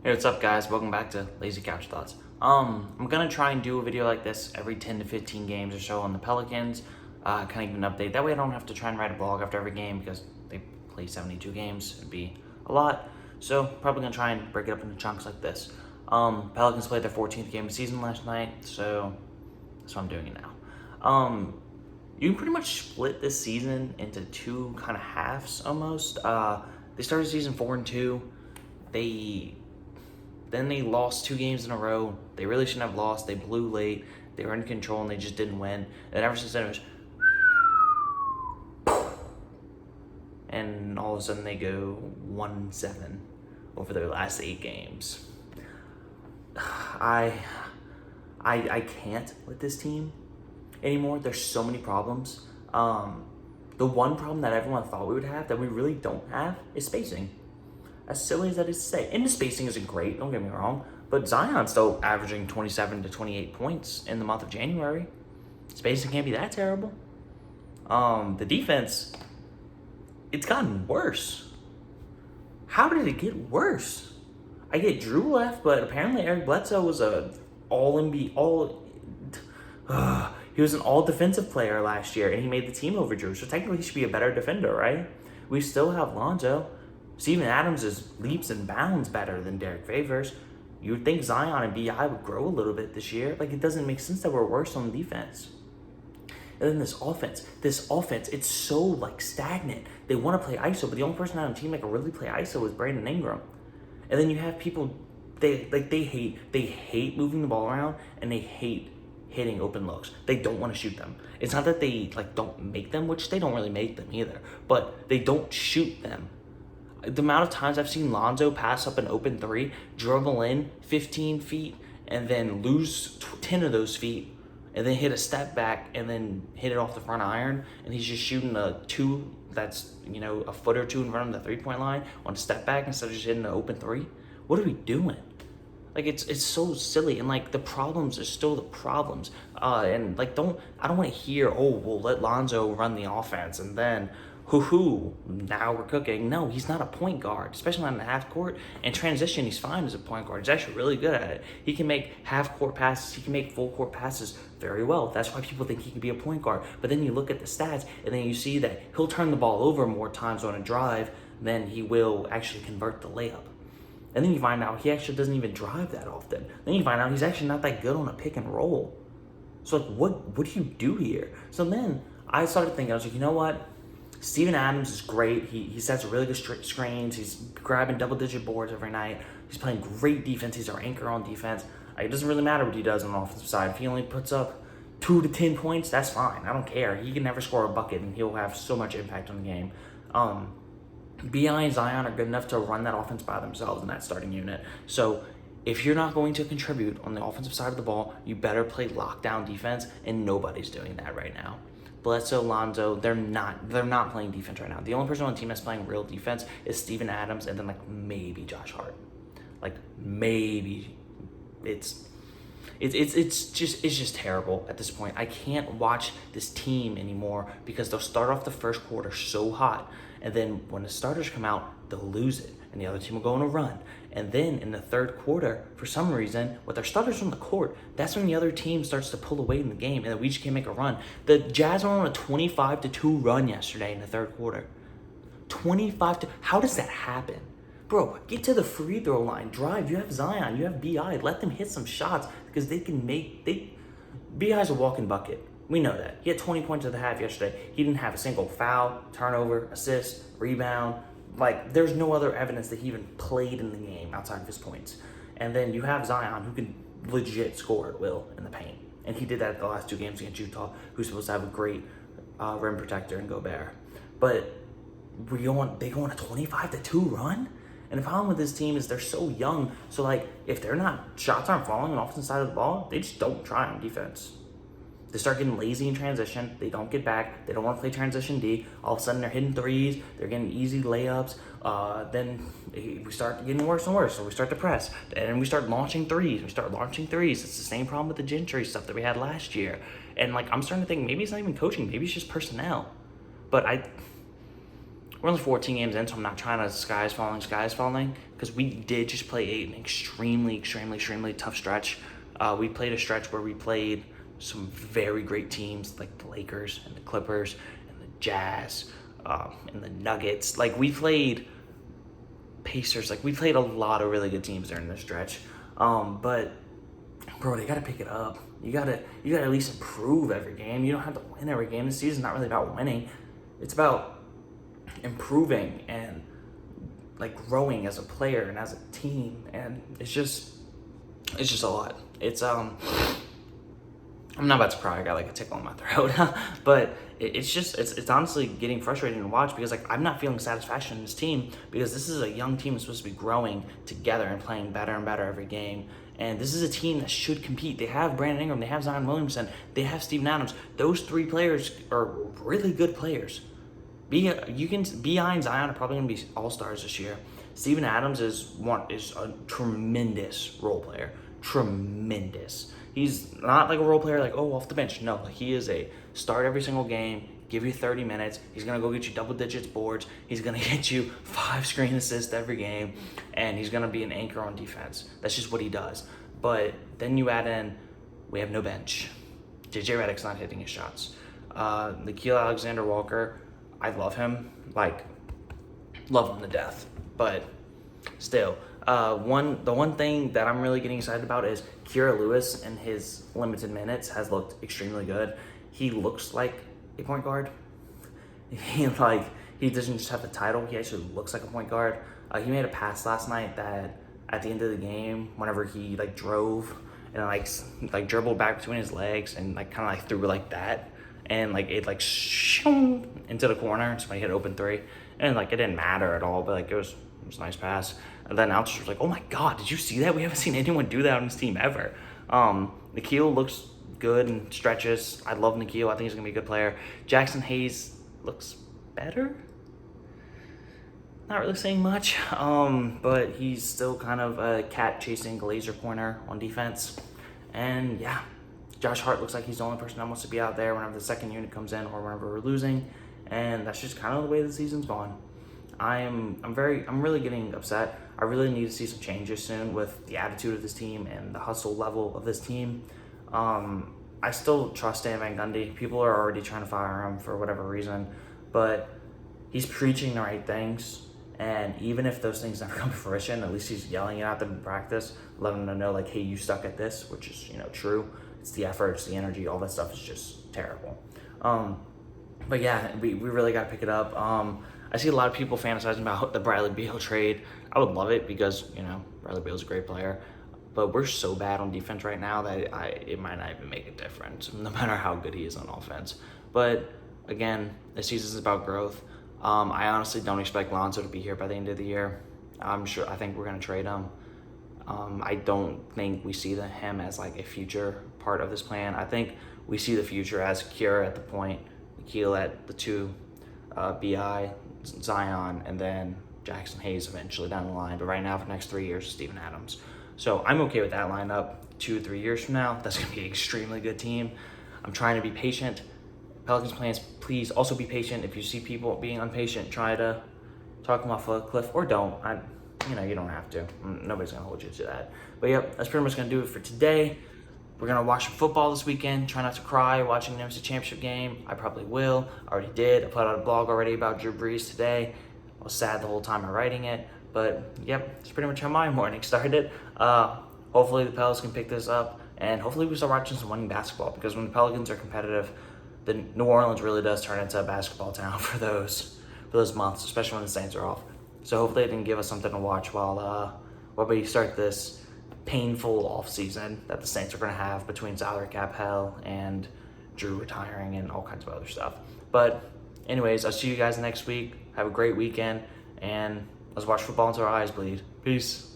Hey, what's up, guys? Welcome back to Lazy Couch Thoughts. I'm gonna try and do a video like this every 10 to 15 games or so on the Pelicans. Kind of give an update. That way I don't have to try and write a blog after every game because they play 72 games. It'd be a lot. So probably gonna try and break it up into chunks like this. Pelicans played their 14th game of the season last night, so that's why I'm doing it now. You can pretty much split this season into two kind of halves almost. They started season 4-2. Then they lost 2 games in a row. They really shouldn't have lost. They blew late. They were in control and they just didn't win. And ever since then it was and all of a sudden they go 1-7 over their last 8 games. I can't with this team anymore. There's so many problems. The one problem that everyone thought we would have that we really don't have is spacing. As silly as that is to say. And the spacing isn't great, don't get me wrong, but Zion's still averaging 27 to 28 points in the month of January. Spacing can't be that terrible. The defense, it's gotten worse. How did it get worse? I get Drew left, but apparently Eric Bledsoe was he was an all defensive player last year, and he made the team over Drew. So technically, he should be a better defender, right? We still have Lonzo. Steven Adams is leaps and bounds better than Derek Favors. You would think Zion and B.I. would grow a little bit this year. Like, it doesn't make sense that we're worse on defense. And then this offense, it's so, stagnant. They want to play ISO, but the only person on the team that can really play ISO is Brandon Ingram. And then you have people, they hate moving the ball around, and they hate hitting open looks. They don't want to shoot them. It's not that they, don't make them, which they don't really make them either, but they don't shoot them. The amount of times I've seen Lonzo pass up an open 3, dribble in 15 feet, and then lose 10 of those feet, and then hit a step back, and then hit it off the front iron, and he's just shooting a 2 that's, a foot or 2 in front of the 3-point line on a step back instead of just hitting an open 3. What are we doing? It's so silly, and the problems are still the problems. I don't want to hear, we'll let Lonzo run the offense, and then now we're cooking. No, he's not a point guard, especially not in the half court. And transition, he's fine as a point guard. He's actually really good at it. He can make half court passes. He can make full court passes very well. That's why people think he can be a point guard. But then you look at the stats, and then you see that he'll turn the ball over more times on a drive than he will actually convert the layup. And then you find out he actually doesn't even drive that often. Then you find out he's actually not that good on a pick and roll. So what do you do here? So then I started thinking, I was like, you know what? Steven Adams is great. He sets really good screens. He's grabbing double-digit boards every night. He's playing great defense. He's our anchor on defense. It doesn't really matter what he does on the offensive side. If he only puts up 2 to 10 points, that's fine. I don't care. He can never score a bucket, and he'll have so much impact on the game. B.I. and Zion are good enough to run that offense by themselves in that starting unit. So if you're not going to contribute on the offensive side of the ball, you better play lockdown defense, and nobody's doing that right now. Bledsoe, Lonzo, they're not playing defense right now. The only person on the team that's playing real defense is Steven Adams, and then maybe Josh Hart. Maybe it's just terrible at this point. I can't watch this team anymore because they'll start off the first quarter so hot, and then when the starters come out, they'll lose it, and the other team will go on a run. And then in the third quarter, for some reason, with our starters on the court, that's when the other team starts to pull away in the game, and then we just can't make a run. The Jazz were on a 25-2 run yesterday in the third quarter. 25-2. How does that happen? Bro, get to the free throw line, drive. You have Zion, you have B.I. Let them hit some shots because they can B.I.'s a walking bucket. We know that. He had 20 points at the half yesterday. He didn't have a single foul, turnover, assist, rebound. There's no other evidence that he even played in the game outside of his points. And then you have Zion, who can legit score at will in the paint. And he did that the last 2 games against Utah, who's supposed to have a great rim protector in Gobert. But they go on a 25-2 run? And the problem with this team is they're so young. So, if shots aren't falling on the offensive side of the ball, they just don't try on defense. They start getting lazy in transition. They don't get back. They don't want to play transition D. All of a sudden, they're hitting threes. They're getting easy layups. Then we start getting worse and worse. So we start to press. And we start launching threes. It's the same problem with the Gentry stuff that we had last year. And, I'm starting to think maybe it's not even coaching. Maybe it's just personnel. But we're only 14 games in, so I'm not trying to skies falling, because we did just play an extremely tough stretch. We played a stretch where we played some very great teams like the Lakers and the Clippers and the Jazz and the Nuggets. Like, we played Pacers. Like, we played a lot of really good teams during this stretch. But bro, they gotta pick it up. You gotta at least improve every game. You don't have to win every game. This season's not really about winning. It's about improving and like growing as a player and as a team. And it's just a lot. I'm not about to cry. I got like a tickle in my throat, but it's honestly getting frustrating to watch, because like I'm not feeling satisfaction in this team, because this is a young team that's supposed to be growing together and playing better and better every game. And this is a team that should compete. They have Brandon Ingram, they have Zion Williamson, they have Steven Adams. Those three players are really good players. BI and Zion are probably going to be all-stars this year. Steven Adams is a tremendous role player. Tremendous. He's not like a role player like, oh, off the bench. No, like he is a start every single game, give you 30 minutes. He's going to go get you double digits boards. He's going to get you 5 screen assists every game, and he's going to be an anchor on defense. That's just what he does. But then you add in, we have no bench. JJ Redick's not hitting his shots. Nickeil Alexander-Walker, I love him. Like, love him to death. But still, the one thing that I'm really getting excited about is Kira Lewis in his limited minutes has looked extremely good. He looks like a point guard. He doesn't just have the title. He actually looks like a point guard. He made a pass last night that at the end of the game, whenever he like drove and like dribbled back between his legs and like kind of like threw like that, and like it like into the corner, and somebody hit open three, and like it didn't matter at all, but like it was a nice pass. And then Altus was like, oh my god, did you see that? We haven't seen anyone do that on this team ever. Nickeil looks good and stretches. I love Nickeil. I think he's gonna be a good player. Jackson Hayes looks better. Not really saying much, but he's still kind of a cat chasing laser pointer on defense. And yeah, Josh Hart looks like he's the only person that wants to be out there whenever the second unit comes in or whenever we're losing. And that's just kind of the way the season's gone. I'm really getting upset. I really need to see some changes soon with the attitude of this team and the hustle level of this team. I still trust Stan Van Gundy. People are already trying to fire him for whatever reason, but he's preaching the right things. And even if those things never come to fruition, at least he's yelling it at them in practice, letting them know like, hey, you suck at this, which is, true. It's the effort, it's the energy, all that stuff is just terrible. But yeah, we really got to pick it up. I see a lot of people fantasizing about the Bradley Beal trade. I would love it because, Bradley Beal's a great player. But we're so bad on defense right now that it might not even make a difference, no matter how good he is on offense. But again, this season's about growth. I honestly don't expect Lonzo to be here by the end of the year. I think we're going to trade him. I don't think we see him as like a future part of this plan. I think we see the future as Kira at the point, Nickeil at the 2, BI, Zion, and then Jackson Hayes eventually down the line. But right now, for the next 3 years, Steven Adams. So I'm okay with that lineup. 2 or 3 years from now, that's going to be an extremely good team. I'm trying to be patient. Pelicans plans, please also be patient. If you see people being impatient, try to talk them off a cliff, or don't. You don't have to. Nobody's going to hold you to that. But yep, that's pretty much going to do it for today. We're going to watch some football this weekend. Try not to cry watching the NFC Championship game. I probably will. I already did. I put out a blog already about Drew Brees today. I was sad the whole time of writing it. But yep, that's pretty much how my morning started. Hopefully the Pelicans can pick this up. And hopefully we start watching some winning basketball. Because when the Pelicans are competitive, then New Orleans really does turn into a basketball town for those months, especially when the Saints are off. So hopefully they can give us something to watch while we start this painful off season that the Saints are going to have between salary cap hell and Drew retiring and all kinds of other stuff. But anyways, I'll see you guys next week. Have a great weekend, and let's watch football until our eyes bleed. Peace.